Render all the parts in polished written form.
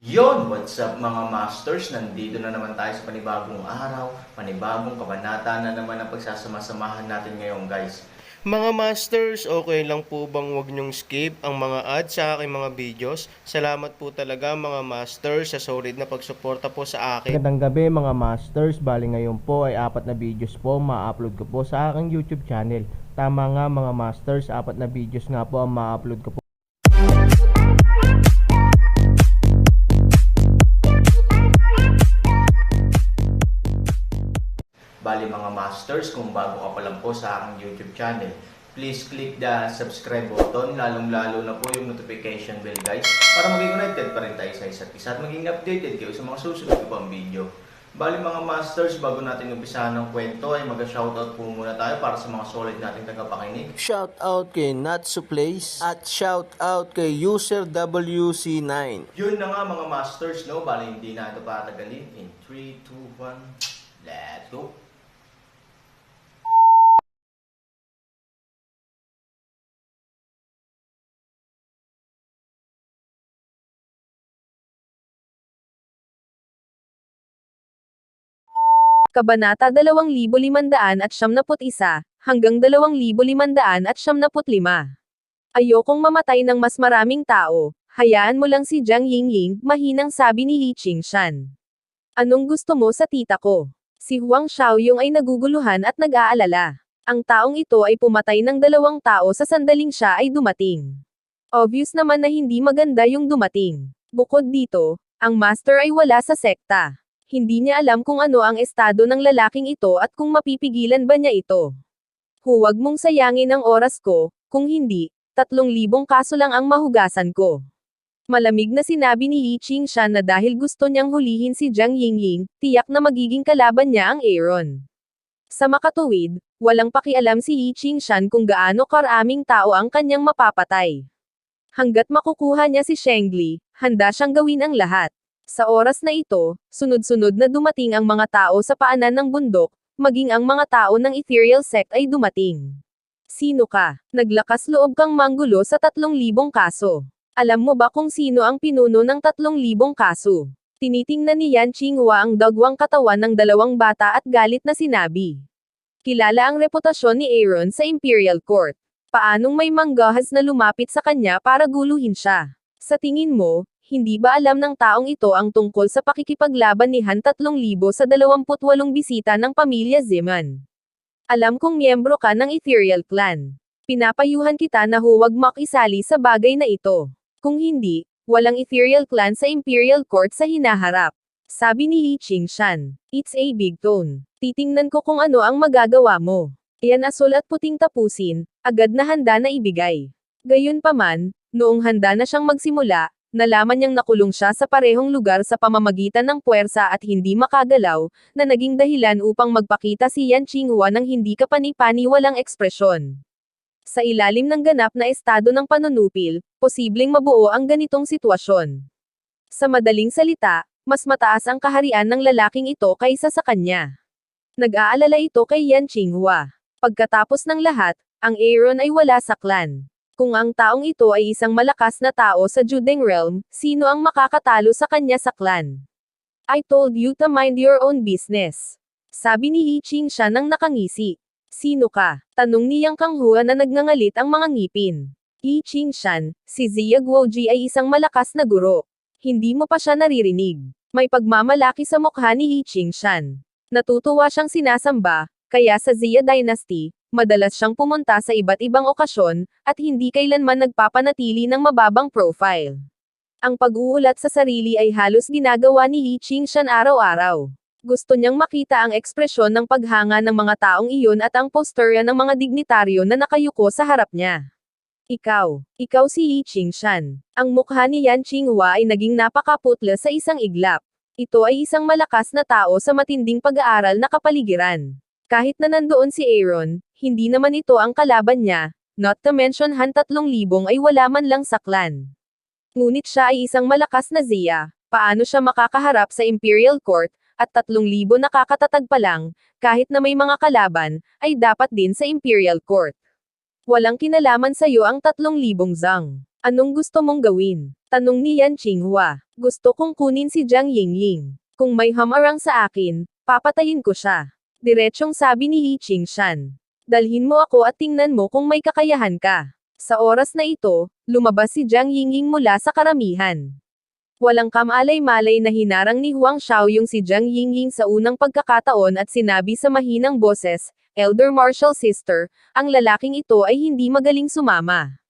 Yon, what's up mga masters? Nandito na naman tayo sa panibagong araw, panibagong kabanata na naman ang pagsasama-samahan natin ngayon guys. Mga masters, okay lang po bang wag nyong skip ang mga ads sa aking mga videos? Salamat po talaga mga masters sa solid na pagsuporta po sa akin. Magandang gabi mga masters, bali ngayon po ay 4 na videos po ma-upload ko po sa aking YouTube channel. Tama nga mga masters, 4 na videos nga po ang ma-upload ko po. Bali mga masters, kung bago ka pa lang po sa aking YouTube channel, please click the subscribe button, lalong-lalo na po yung notification bell guys, para maging connected pa rin tayo sa isa't isa at maging updated kayo sa mga susunod ko pang video. Bali mga masters, bago natin umpisahan ng kwento ay mag-shoutout po muna tayo para sa mga solid nating tagapakinig. Shoutout kay Natsu Place at shoutout kay User WC9. Yun na nga mga masters, no? Bali hindi na ito patagalin. In 3, 2, 1, let's go! Kabanata 2571 hanggang 2575. Ayokong mamatay ng mas maraming tao, hayaan mo lang si Jiang Yingying, mahinang sabi ni Yi Qingshan. Anong gusto mo sa tita ko? Si Huang Xiaoyong ay naguguluhan at nag-aalala. Ang taong ito ay pumatay ng 2 tao sa sandaling siya ay dumating. Obvious naman na hindi maganda yung dumating. Bukod dito, ang master ay wala sa sekta. Hindi niya alam kung ano ang estado ng lalaking ito at kung mapipigilan ba niya ito. Huwag mong sayangin ang oras ko, kung hindi, 3,000 kaso lang ang mahugasan ko. Malamig na sinabi ni Yi Qingshan na dahil gusto niyang hulihin si Jiang Yingying, tiyak na magiging kalaban niya ang Aaron. Sa makatuwid, walang pakialam si Yi Qingshan kung gaano karaming tao ang kanyang mapapatay. Hanggat makukuha niya si Shengli, handa siyang gawin ang lahat. Sa oras na ito, sunod-sunod na dumating ang mga tao sa paanan ng bundok, maging ang mga tao ng ethereal sect ay dumating. Sino ka? Naglakas loob kang manggulo sa 3,000 kaso. Alam mo ba kung sino ang pinuno ng 3,000 kaso? Tinitingnan ni Yan Qinghua ang dagwang katawan ng 2 bata at galit na sinabi. Kilala ang reputasyon ni Aaron sa Imperial Court. Paanong may manggahas na lumapit sa kanya para guluhin siya? Sa tingin mo, hindi ba alam ng taong ito ang tungkol sa pakikipaglaban ni Han 3,000 sa 28 bisita ng pamilya Zeman? Alam kong miyembro ka ng Ethereal Clan. Pinapayuhan kita na huwag makisali sa bagay na ito. Kung hindi, walang Ethereal Clan sa Imperial Court sa hinaharap. Sabi ni Yi Qingshan. It's a big tone. Titingnan ko kung ano ang magagawa mo. Iyan asul at puting tapusin, agad na handa na ibigay. Gayunpaman, noong handa na siyang magsimula, nalaman niyang nakulong siya sa parehong lugar sa pamamagitan ng puwersa at hindi makagalaw, na naging dahilan upang magpakita si Yan Qinghua ng hindi kapani-paniwalang ekspresyon. Sa ilalim ng ganap na estado ng panunupil, posibleng mabuo ang ganitong sitwasyon. Sa madaling salita, mas mataas ang kaharian ng lalaking ito kaysa sa kanya. Nag-aalala ito kay Yan Qinghua. Pagkatapos ng lahat, ang Aaron ay wala sa clan. Kung ang taong ito ay isang malakas na tao sa Judeng Realm, sino ang makakatalo sa kanya sa clan? I told you to mind your own business. Sabi ni Yi Qingshan nang nakangisi. Sino ka? Tanong ni Yang Kanghua na nagngangalit ang mga ngipin. Yi Qingshan, si Zia Guoji ay isang malakas na guro. Hindi mo pa siya naririnig. May pagmamalaki sa mukha ni Yi Qingshan. Natutuwa siyang sinasamba, kaya sa Zia Dynasty, madalas siyang pumunta sa iba't ibang okasyon, at hindi kailanman nagpapanatili ng mababang profile. Ang pag-uulat sa sarili ay halos ginagawa ni Yi Qingshan araw-araw. Gusto niyang makita ang ekspresyon ng paghanga ng mga taong iyon at ang posturya ng mga dignitaryo na nakayuko sa harap niya. Ikaw si Yi Qingshan. Ang mukha ni Yan Qinghua ay naging napakaputla sa isang iglap. Ito ay isang malakas na tao sa matinding pag-aaral na kapaligiran. Kahit na nandoon si Aaron, hindi naman ito ang kalaban niya, not to mention Han 3,000 ay wala man lang sa clan. Ngunit siya ay isang malakas na Zia, paano siya makakaharap sa Imperial Court, at 3,000 nakakatatag pa lang, kahit na may mga kalaban, ay dapat din sa Imperial Court. Walang kinalaman sa'yo ang 3,000 zang. Anong gusto mong gawin? Tanong ni Yan Qinghua. Gusto kong kunin si Jiang Yingying. Kung may hamarang sa akin, papatayin ko siya. Diretsyong sabi ni Li Qingshan. Dalhin mo ako at tingnan mo kung may kakayahan ka. Sa oras na ito, lumabas si Jiang Yingying mula sa karamihan. Walang kamalay-malay na hinarang ni Huang Xiaoyong si Jiang Yingying sa unang pagkakataon at sinabi sa mahinang boses, Elder Martial Sister, ang lalaking ito ay hindi magaling sumama.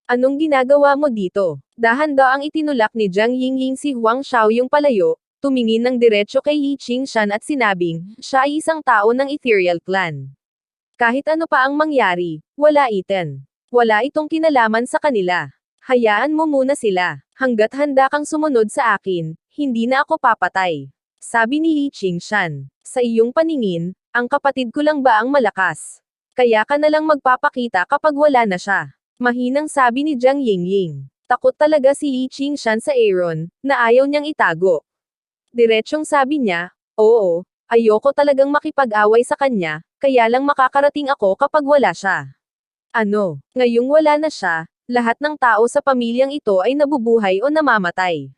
Anong ginagawa mo dito? Dahan-daang itinulak ni Jiang Yingying si Huang Xiaoyong palayo, tumingin ng diretsyo kay Yi Qingshan at sinabing, siya ay isang tao ng Ethereal Clan. Kahit ano pa ang mangyari, wala iten. Wala itong kinalaman sa kanila. Hayaan mo muna sila. Hanggat handa kang sumunod sa akin, hindi na ako papatay. Sabi ni Li Qingshan. Sa iyong paningin, ang kapatid ko lang ba ang malakas? Kaya ka na lang magpapakita kapag wala na siya. Mahinang sabi ni Jiang Yingying. Takot talaga si Li Qingshan sa Aaron, na ayaw niyang itago. Diretsyong sabi niya, oo, ayoko talagang makipag-away sa kanya, kaya lang makakarating ako kapag wala siya. Ano, ngayong wala na siya, lahat ng tao sa pamilyang ito ay nabubuhay o namamatay.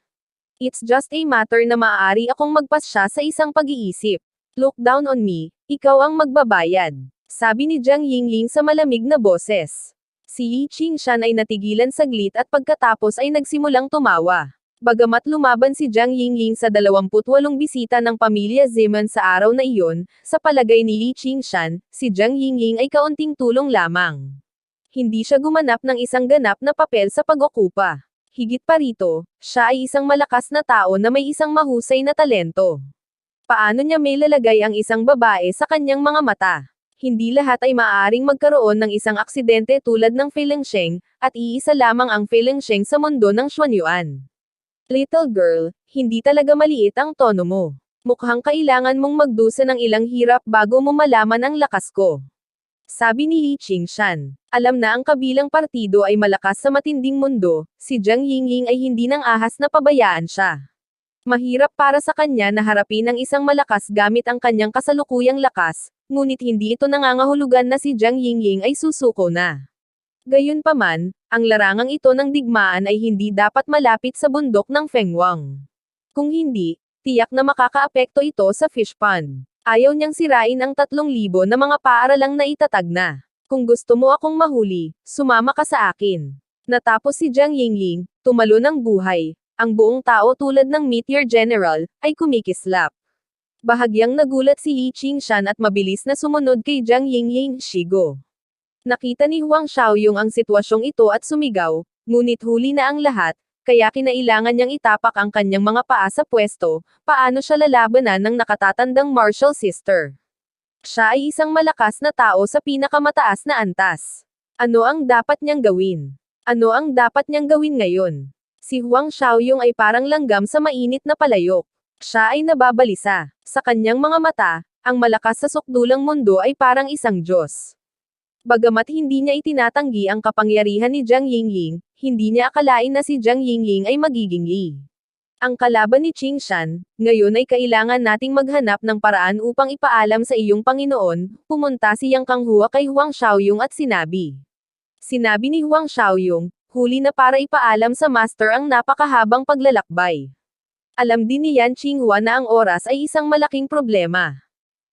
It's just a matter na maaari akong magpasya sa isang pag-iisip. Look down on me, ikaw ang magbabayad. Sabi ni Jiang Yingying sa malamig na boses. Si Yi Qingshan ay natigilan saglit at pagkatapos ay nagsimulang tumawa. Bagamat lumaban si Jiang Yingying sa 28 bisita ng pamilya Zeman sa araw na iyon, sa palagay ni Li Qingshan, si Jiang Yingying ay kaunting tulong lamang. Hindi siya gumanap ng isang ganap na papel sa pag-okupa. Higit pa rito, siya ay isang malakas na tao na may isang mahusay na talento. Paano niya may lalagay ang isang babae sa kanyang mga mata? Hindi lahat ay maaaring magkaroon ng isang aksidente tulad ng Feilingsheng, at iisa lamang ang Feilingsheng sa mundo ng Xuanyuan. Little girl, hindi talaga maliit ang tono mo. Mukhang kailangan mong magdusa ng ilang hirap bago mo malaman ang lakas ko. Sabi ni Li Qingshan. Alam na ang kabilang partido ay malakas sa matinding mundo, si Jiang Yingying ay hindi nang ahas na pabayaan siya. Mahirap para sa kanya na harapin ang isang malakas gamit ang kanyang kasalukuyang lakas, ngunit hindi ito nangangahulugan na si Jiang Yingying ay susuko na. Gayunpaman, ang larangang ito ng digmaan ay hindi dapat malapit sa bundok ng Fengwang. Kung hindi, tiyak na makakaapekto ito sa fish pond. Ayaw niyang sirain ang 3,000 na mga paaralang na itatag na. Kung gusto mo akong mahuli, sumama ka sa akin. Natapos si Jiang Yingying, tumalo ng buhay. Ang buong tao tulad ng Meteor General, ay kumikislap. Bahagyang nagulat si Li Qingshan at mabilis na sumunod kay Jiang Yingying, Shigo. Nakita ni Huang Xiaoyong ang sitwasyong ito at sumigaw, ngunit huli na ang lahat, kaya kinailangan niyang itapak ang kanyang mga paa sa pwesto, paano siya lalabanan ng nakatatandang martial sister. Siya ay isang malakas na tao sa pinakamataas na antas. Ano ang dapat niyang gawin? Ano ang dapat niyang gawin ngayon? Si Huang Xiaoyong ay parang langgam sa mainit na palayok. Siya ay nababalisa. Sa kanyang mga mata, ang malakas sa sukdulang mundo ay parang isang Diyos. Bagamat hindi niya itinatanggi ang kapangyarihan ni Jiang Yingying, hindi niya akalain na si Jiang Yingying ay magiging Li. Ang kalaban ni Qingshan, ngayon ay kailangan nating maghanap ng paraan upang ipaalam sa iyong Panginoon, pumunta si Yang Kanghua kay Huang Xiaoyong at sinabi. Sinabi ni Huang Xiaoyong, huli na para ipaalam sa master ang napakahabang paglalakbay. Alam din ni Yan Qinghua na ang oras ay isang malaking problema.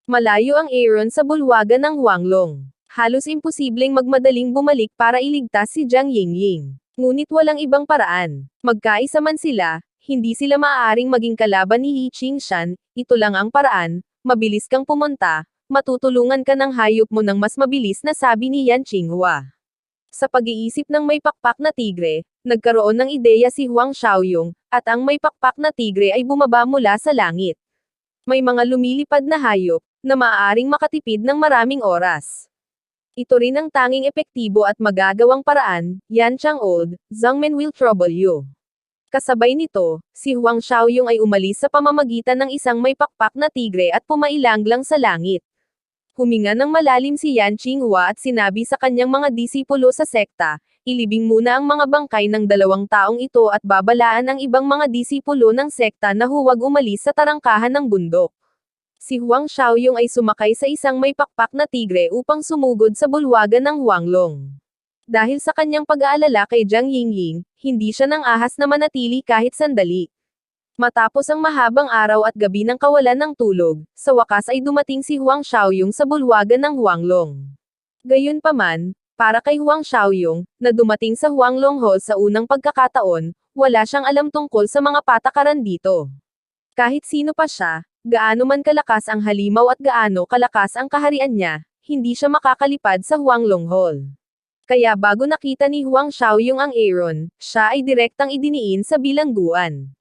Malayo ang Aaron sa bulwagan ng Huanglong. Halos imposibleng magmadaling bumalik para iligtas si Jiang Yingying. Ngunit walang ibang paraan. Magkaisa man sila, hindi sila maaaring maging kalaban ni Li Qingshan, ito lang ang paraan, mabilis kang pumunta, matutulungan ka ng hayop mo ng mas mabilis na sabi ni Yan Qinghua. Sa pag-iisip ng may pakpak na tigre, nagkaroon ng ideya si Huang Xiaoyong, at ang may pakpak na tigre ay bumaba mula sa langit. May mga lumilipad na hayop, na maaaring makatipid ng maraming oras. Ito rin ang tanging epektibo at magagawang paraan, Yan Chang Old, Zhangmen will trouble you. Kasabay nito, si Huang Xiaoyong ay umalis sa pamamagitan ng isang may pakpak na tigre at pumailanglang sa langit. Huminga ng malalim si Yan Qinghua at sinabi sa kanyang mga disipulo sa sekta, ilibing muna ang mga bangkay ng 2 taong ito at babalaan ang ibang mga disipulo ng sekta na huwag umalis sa tarangkahan ng bundok. Si Huang Xiaoyong ay sumakay sa isang may pakpak na tigre upang sumugod sa bulwagan ng Huanglong. Dahil sa kanyang pag-aalala kay Jiang Yingying, hindi siya nang ahas na manatili kahit sandali. Matapos ang mahabang araw at gabi ng kawalan ng tulog, sa wakas ay dumating si Huang Xiaoyong sa bulwagan ng Huanglong. Gayunpaman, para kay Huang Xiaoyong, na dumating sa Huanglong Hall sa unang pagkakataon, wala siyang alam tungkol sa mga patakaran dito. Kahit sino pa siya, gaano man kalakas ang halimaw at gaano kalakas ang kaharian niya, hindi siya makakalipad sa Huanglong Hall. Kaya bago nakita ni Huang Xiaoyong ang Aaron, siya ay direktang idiniin sa bilangguan.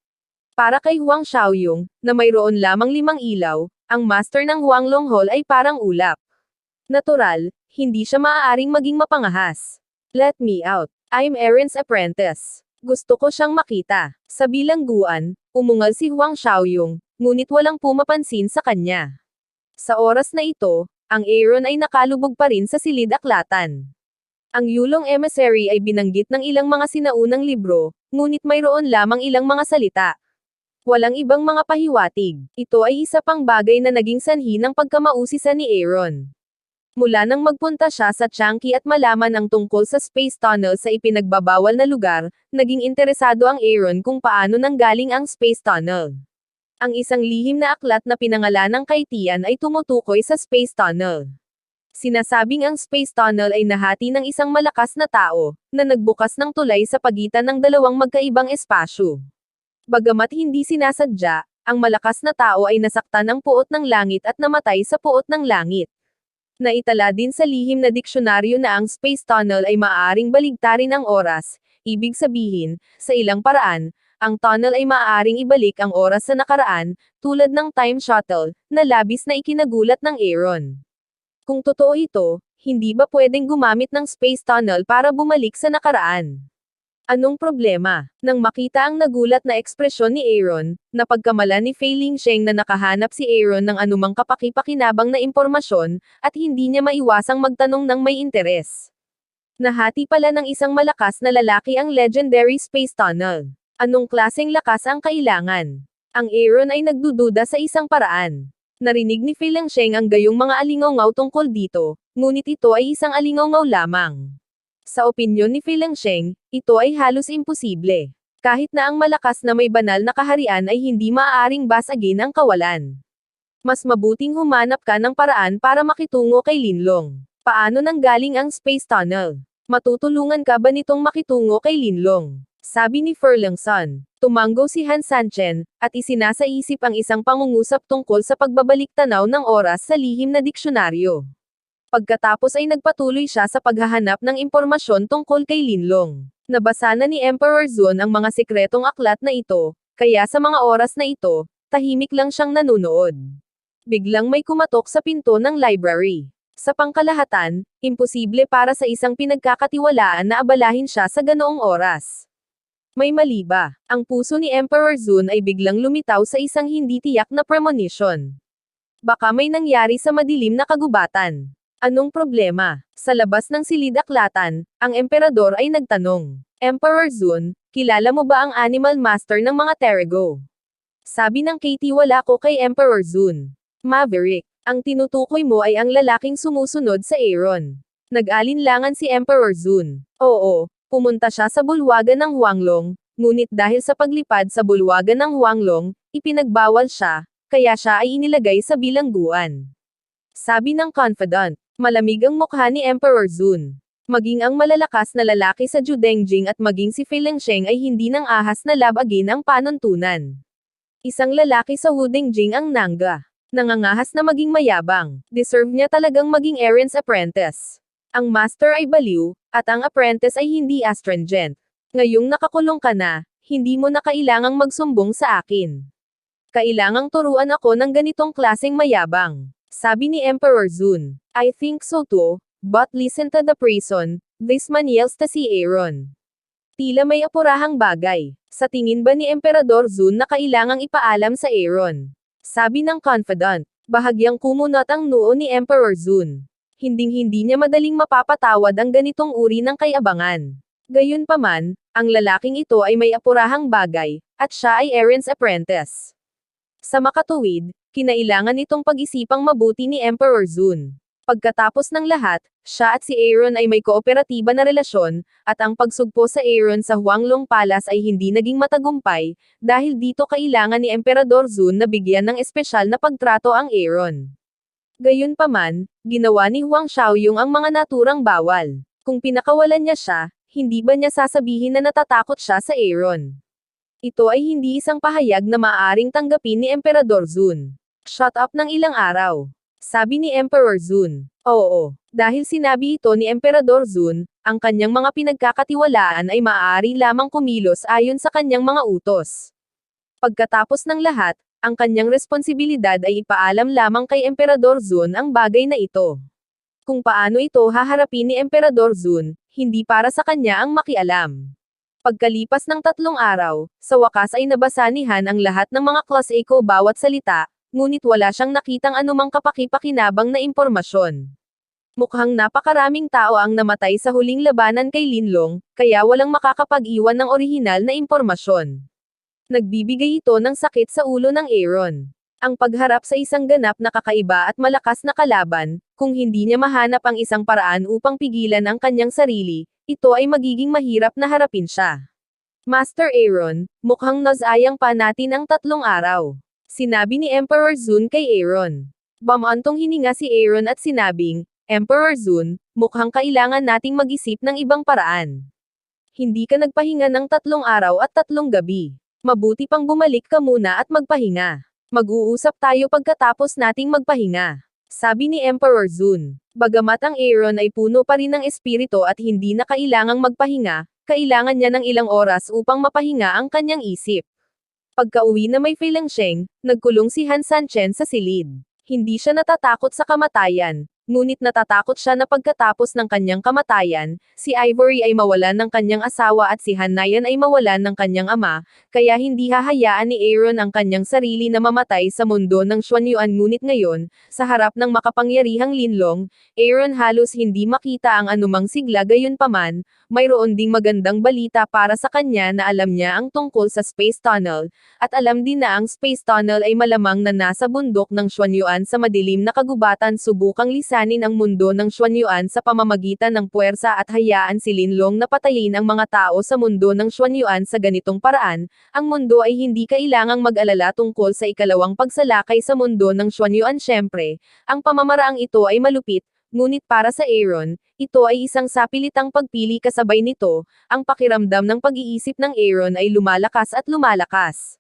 Para kay Huang Xiaoyong, na mayroon lamang 5 ilaw, ang master ng Huanglong Hall ay parang ulap. Natural, hindi siya maaaring maging mapangahas. Let me out. I'm Aaron's apprentice. Gusto ko siyang makita. Sa bilangguan, umungal si Huang Xiaoyong, ngunit walang pumapansin sa kanya. Sa oras na ito, ang Aaron ay nakalubog pa rin sa silid-aklatan. Ang Yulong Emissary ay binanggit ng ilang mga sinaunang libro, ngunit mayroon lamang ilang mga salita. Walang ibang mga pahiwatig. Ito ay isa pang bagay na naging sanhi ng pagkamausisa ni Aaron. Mula nang magpunta siya sa Changi at malaman ang tungkol sa space tunnel sa ipinagbabawal na lugar, naging interesado ang Aaron kung paano nanggaling ang space tunnel. Ang isang lihim na aklat na pinangalanang kay Tian ay tumutukoy sa space tunnel. Sinasabing ang space tunnel ay nahati ng isang malakas na tao, na nagbukas ng tulay sa pagitan ng dalawang magkaibang espasyo. Bagamat hindi sinasadya, ang malakas na tao ay nasaktan ng puot ng langit at namatay sa puot ng langit. Naitala din sa lihim na diksyonaryo na ang space tunnel ay maaaring baligtarin ang oras, ibig sabihin, sa ilang paraan, ang tunnel ay maaaring ibalik ang oras sa nakaraan, tulad ng time shuttle, na labis na ikinagulat ng Aaron. Kung totoo ito, hindi ba pwedeng gumamit ng space tunnel para bumalik sa nakaraan? Anong problema? Nang makita ang nagulat na ekspresyon ni Aaron, napagkamala ni Fei Lingsheng na nakahanap si Aaron ng anumang kapaki-pakinabang na impormasyon, at hindi niya maiwasang magtanong ng may interes. Nahati pala ng isang malakas na lalaki ang legendary space tunnel. Anong klaseng lakas ang kailangan? Ang Aaron ay nagdududa sa isang paraan. Narinig ni Fei Lingsheng ang gayong mga alingaw tungkol dito, ngunit ito ay isang alingaw lamang. Sa opinyon ni Fei Lingsheng, ito ay halos imposible. Kahit na ang malakas na may banal na kaharian ay hindi maaaring basagin ang kawalan. Mas mabuting humanap ka ng paraan para makitungo kay Linlong. Paano nanggaling ang space tunnel? Matutulungan ka ba nitong makitungo kay Linlong? Sabi ni Furlongson. Tumanggo si Han Sanchen, at isinasaisip ang isang pangungusap tungkol sa pagbabalik tanaw ng oras sa lihim na diksyonaryo. Pagkatapos ay nagpatuloy siya sa paghahanap ng impormasyon tungkol kay Linlong. Nabasa na ni Emperor Zun ang mga sikretong aklat na ito, kaya sa mga oras na ito, tahimik lang siyang nanunood. Biglang may kumatok sa pinto ng library. Sa pangkalahatan, imposible para sa isang pinagkakatiwalaan na abalahin siya sa ganoong oras. May mali ba? Ang puso ni Emperor Zun ay biglang lumitaw sa isang hindi tiyak na premonition. Baka may nangyari sa madilim na kagubatan. Anong problema? Sa labas ng silid-aklatan, ang emperador ay nagtanong. Emperor Zun, kilala mo ba ang Animal Master ng mga Terego? Sabi ng Katie wala ko kay Emperor Zun. Maverick, ang tinutukoy mo ay ang lalaking sumusunod sa Aaron. Nag-alinlangan si Emperor Zun. Oo, pumunta siya sa bulwagan ng Huanglong, ngunit dahil sa paglipad sa bulwagan ng Huanglong, ipinagbawal siya, kaya siya ay inilagay sa bilangguan. Sabi ng confidant. Malamig ang mukha ni Emperor Zun. Maging ang malalakas na lalaki sa Judengjing at maging si Fei Lingsheng ay hindi nang ahas na labagin ang panuntunan. Isang lalaki sa Wudengjing ang Nangga. Nangangahas na maging mayabang. Deserve niya talagang maging Aaron's apprentice. Ang master ay baliw, at ang apprentice ay hindi astringent. Ngayong nakakulong ka na, hindi mo na kailangang magsumbong sa akin. Kailangang turuan ako ng ganitong klaseng mayabang. Sabi ni Emperor Zun. I think so too, but listen to the prison, this man yells to si Aaron. Tila may apurahang bagay. Sa tingin ba ni Emperador Zun na kailangang ipaalam sa Aaron? Sabi ng confidant. Bahagyang kumunot ang noo ni Emperor Zun. Hinding-hindi niya madaling mapapatawad ang ganitong uri ng kayabangan. Gayunpaman, ang lalaking ito ay may apurahang bagay, at siya ay Aaron's apprentice. Sa makatuwid, kinailangan itong pag-isipang mabuti ni Emperor Zun. Pagkatapos ng lahat, siya at si Aaron ay may kooperatiba na relasyon, at ang pagsugpo sa Aaron sa Huanglong Palace ay hindi naging matagumpay, dahil dito kailangan ni Emperador Zun na bigyan ng espesyal na pagtrato ang Aaron. Gayunpaman, ginawa ni Huang Xiaoyong ang mga naturang bawal. Kung pinakawalan niya siya, hindi ba niya sasabihin na natatakot siya sa Aaron? Ito ay hindi isang pahayag na maaaring tanggapin ni Emperador Zun. Shut up ng ilang araw. Sabi ni Emperor Zun. Oo, dahil sinabi ito ni Emperador Zun, ang kanyang mga pinagkakatiwalaan ay maaari lamang kumilos ayon sa kanyang mga utos. Pagkatapos ng lahat, ang kanyang responsibilidad ay ipaalam lamang kay Emperador Zun ang bagay na ito. Kung paano ito haharapin ni Emperador Zun, hindi para sa kanya ang makialam. Pagkalipas ng 3 araw, sa wakas ay nabasa ni Han ang lahat ng mga Class A ko bawat salita, ngunit wala siyang nakitang anumang kapaki-pakinabang na impormasyon. Mukhang napakaraming tao ang namatay sa huling labanan kay Linlong, kaya walang makakapag-iwan ng orihinal na impormasyon. Nagbibigay ito ng sakit sa ulo ng Aaron. Ang pagharap sa isang ganap na kakaiba at malakas na kalaban, kung hindi niya mahanap ang isang paraan upang pigilan ang kanyang sarili, ito ay magiging mahirap na harapin siya. Master Aaron, mukhang nasayang pa natin ang 3 araw. Sinabi ni Emperor Zun kay Aaron. Bamantong hininga si Aaron at sinabing, Emperor Zun, mukhang kailangan nating mag-isip ng ibang paraan. Hindi ka nagpahinga ng 3 araw at 3 gabi. Mabuti pang bumalik ka muna at magpahinga. Mag-uusap tayo pagkatapos nating magpahinga. Sabi ni Emperor Zun. Bagamat ang Aaron ay puno pa rin ng espiritu at hindi na kailangang magpahinga, kailangan niya ng ilang oras upang mapahinga ang kanyang isip. Pagka-uwi na may Fei Lengsheng, nagkulong si Han Sanchen sa silid. Hindi siya natatakot sa kamatayan, ngunit natatakot siya na pagkatapos ng kanyang kamatayan, si Ivory ay mawalan ng kanyang asawa at si Han Nayan ay mawalan ng kanyang ama, kaya hindi hahayaan ni Aaron ang kanyang sarili na mamatay sa mundo ng Xuanyuan. Ngunit ngayon, sa harap ng makapangyarihang Linlong, Aaron halos hindi makita ang anumang sigla. Gayunpaman, mayroon ding magandang balita para sa kanya na alam niya ang tungkol sa Space Tunnel, at alam din na ang Space Tunnel ay malamang na nasa bundok ng Xuanyuan sa madilim na kagubatan. Subukang lisanin ang mundo ng Xuanyuan sa pamamagitan ng puwersa at hayaan si Linlong na patayin ang mga tao sa mundo ng Xuanyuan sa ganitong paraan. Ang mundo ay hindi kailangang mag-alala tungkol sa ikalawang pagsalakay sa mundo ng Xuanyuan. Siyempre, ang pamamaraang ito ay malupit, ngunit para sa Aaron, ito ay isang sapilitang pagpili. Kasabay nito, ang pakiramdam ng pag-iisip ng Aaron ay lumalakas at lumalakas.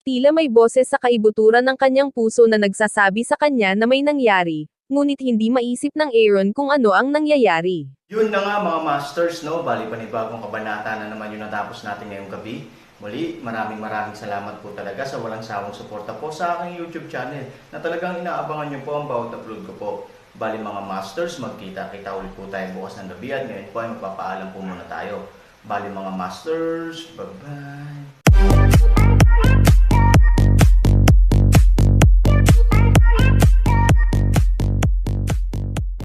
Tila may boses sa kaibuturan ng kanyang puso na nagsasabi sa kanya na may nangyari, ngunit hindi maisip ng Aaron kung ano ang nangyayari. Yun na nga mga masters, no? Bali panibagong kabanata na naman yung natapos natin ngayong gabi. Muli, maraming salamat po talaga sa walang sawang suporta po sa aking YouTube channel na talagang inaabangan nyo po ang bawat upload ko po. Bali mga masters, magkita-kita ulit po tayo bukas ng gabi at ngayon po ay magpapaalam po muna tayo. Bali mga masters, bye-bye!